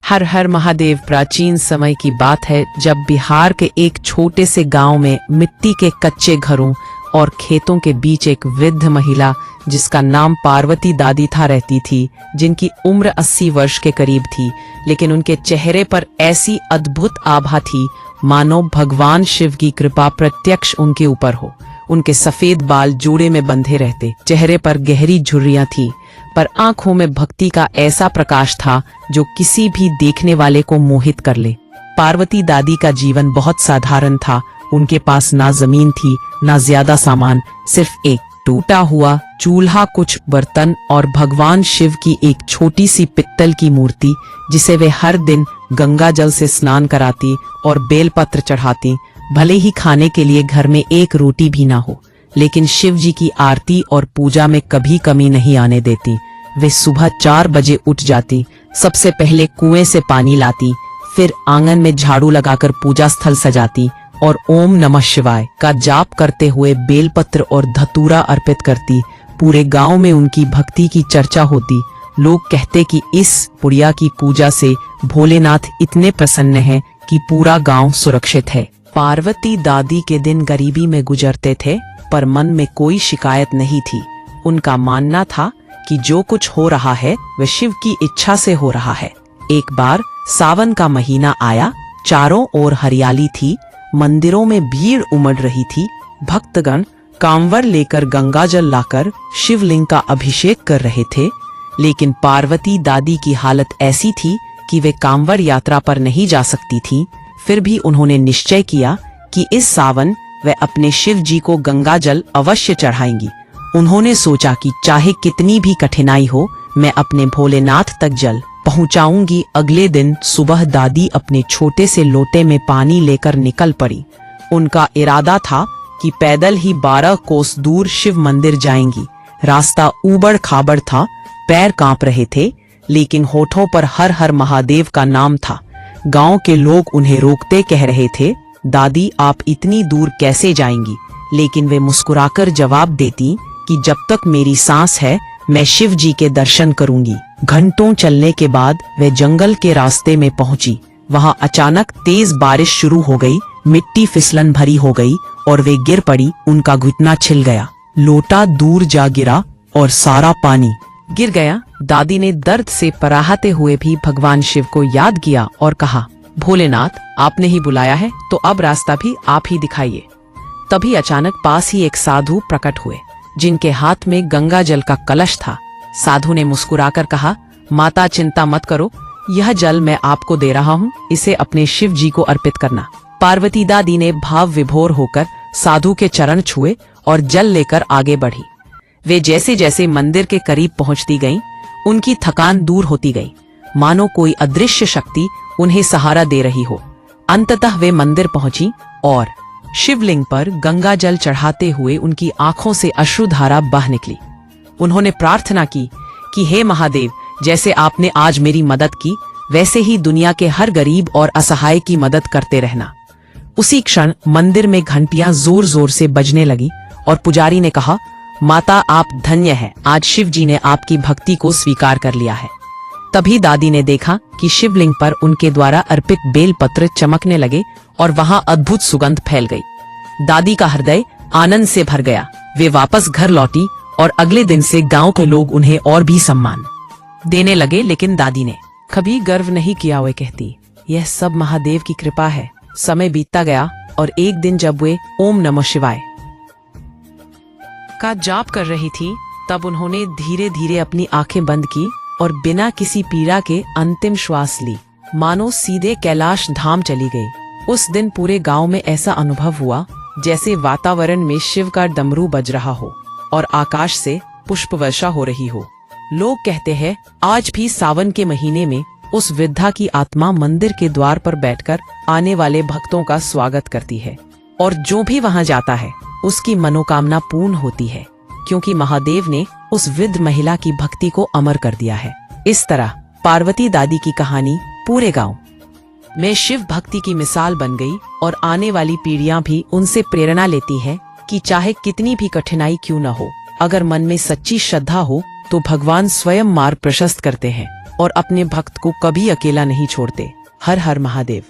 हर हर महादेव। प्राचीन समय की बात है जब बिहार के एक छोटे से गांव में मिट्टी के कच्चे घरों और खेतों के बीच एक वृद्ध महिला जिसका नाम पार्वती दादी था रहती थी, जिनकी उम्र 80 वर्ष के करीब थी। लेकिन उनके चेहरे पर ऐसी अद्भुत आभा थी मानो भगवान शिव की कृपा प्रत्यक्ष उनके ऊपर हो। उनके सफेद बाल जूड़े में बंधे रहते, चेहरे पर गहरी झुर्रियां थी, पर आंखों में भक्ति का ऐसा प्रकाश था जो किसी भी देखने वाले को मोहित कर ले। पार्वती दादी का जीवन बहुत साधारण था। उनके पास ना जमीन थी, ना ज्यादा सामान, सिर्फ एक टूटा हुआ चूल्हा, कुछ बर्तन और भगवान शिव की एक छोटी सी पित्तल की मूर्ति, जिसे वे हर दिन गंगा जल से स्नान कराती और बेलपत्र चढ़ाती। भले ही खाने के लिए घर में एक रोटी भी ना हो, लेकिन शिव जी की आरती और पूजा में कभी कमी नहीं आने देती। वे सुबह 4 बजे उठ जाती, सबसे पहले कुएं से पानी लाती, फिर आंगन में झाड़ू लगाकर पूजा स्थल सजाती और ओम नमः शिवाय का जाप करते हुए बेलपत्र और धतूरा अर्पित करती। पूरे गांव में उनकी भक्ति की चर्चा होती। लोग कहते कि इस बुढ़िया की पूजा से भोलेनाथ इतने प्रसन्न हैं कि पूरा गांव सुरक्षित है। पार्वती दादी के दिन गरीबी में गुजरते थे, पर मन में कोई शिकायत नहीं थी। उनका मानना था कि जो कुछ हो रहा है वह शिव की इच्छा से हो रहा है। एक बार सावन का महीना आया, चारों ओर हरियाली थी, मंदिरों में भीड़ उमड़ रही थी। भक्तगण कांवर लेकर गंगाजल लाकर शिवलिंग का अभिषेक कर रहे थे। लेकिन पार्वती दादी की हालत ऐसी थी कि वे कांवर यात्रा पर नहीं जा सकती थीं। फिर भी उन्होंने निश्चय किया कि इस सावन वे अपने शिव जी को गंगाजल अवश्य चढ़ाएंगी। उन्होंने सोचा कि चाहे कितनी भी कठिनाई हो, मैं अपने भोलेनाथ तक जल पहुंचाऊंगी। अगले दिन सुबह दादी अपने छोटे से लोटे में पानी लेकर निकल पड़ी। उनका इरादा था कि पैदल ही 12 कोस दूर शिव मंदिर जाएंगी। रास्ता ऊबड़ खाबड़ था, पैर कांप रहे थे, लेकिन होठों पर हर हर महादेव का नाम था। गांव के लोग उन्हें रोकते कह रहे थे, दादी आप इतनी दूर कैसे जाएंगी? लेकिन वे मुस्कुराकर जवाब देती कि जब तक मेरी सांस है मैं शिव जी के दर्शन करूंगी। घंटों चलने के बाद वे जंगल के रास्ते में पहुंची। वहां अचानक तेज बारिश शुरू हो गई, मिट्टी फिसलन भरी हो गई और वे गिर पड़ी। उनका घुटना छिल गया, लोटा दूर जा गिरा और सारा पानी गिर गया। दादी ने दर्द से पराहते हुए भी भगवान शिव को याद किया और कहा, भोलेनाथ आपने ही बुलाया है तो अब रास्ता भी आप ही दिखाइए। तभी अचानक पास ही एक साधु प्रकट हुए, जिनके हाथ में गंगा जल का कलश था। साधु ने मुस्कुराकर कहा, माता चिंता मत करो, यह जल मैं आपको दे रहा हूँ, इसे अपने शिव जी को अर्पित करना। पार्वती दादी ने भाव विभोर होकर साधु के चरण छुए और जल लेकर आगे बढ़ी। वे जैसे जैसे मंदिर के करीब पहुंचती गईं, उनकी थकान दूर होती गई, मानो कोई अदृश्य शक्ति उन्हें सहारा दे रही हो। अंततः वे मंदिर पहुंची और शिवलिंग पर गंगा जल चढ़ाते हुए उनकी आंखों से अश्रुधारा बह निकली। उन्होंने प्रार्थना की कि हे महादेव, जैसे आपने आज मेरी मदद की, वैसे ही दुनिया के हर गरीब और असहाय की मदद करते रहना। उसी क्षण मंदिर में घंटियां जोर जोर से बजने लगी और पुजारी ने कहा, माता आप धन्य हैं, आज शिव जी ने आपकी भक्ति को स्वीकार कर लिया है। तभी दादी ने देखा कि शिवलिंग पर उनके द्वारा अर्पित बेलपत्र चमकने लगे और वहां अद्भुत सुगंध फैल गई। दादी का हृदय आनंद से भर गया। वे वापस घर लौटी और अगले दिन से गांव के लोग उन्हें और भी सम्मान देने लगे। लेकिन दादी ने कभी गर्व नहीं किया। वे कहती, यह सब महादेव की कृपा है। समय बीतता गया और एक दिन जब वे ओम नमः शिवाय का जाप कर रही थी, तब उन्होंने धीरे धीरे अपनी आंखें बंद की और बिना किसी पीड़ा के अंतिम श्वास ली, मानो सीधे कैलाश धाम चली गई। उस दिन पूरे गांव में ऐसा अनुभव हुआ जैसे वातावरण में शिव का डमरू बज रहा हो और आकाश से पुष्प वर्षा हो रही हो। लोग कहते हैं आज भी सावन के महीने में उस वृद्धा की आत्मा मंदिर के द्वार पर बैठकर आने वाले भक्तों का स्वागत करती है और जो भी वहां जाता है उसकी मनोकामना पूर्ण होती है, क्योंकि महादेव ने उस वृद्ध महिला की भक्ति को अमर कर दिया है। इस तरह पार्वती दादी की कहानी पूरे गांव में शिव भक्ति की मिसाल बन गई और आने वाली पीढ़ियां भी उनसे प्रेरणा लेती है कि चाहे कितनी भी कठिनाई क्यों न हो, अगर मन में सच्ची श्रद्धा हो तो भगवान स्वयं मार्ग प्रशस्त करते हैं। और अपने भक्त को कभी अकेला नहीं छोड़ते। हर हर महादेव।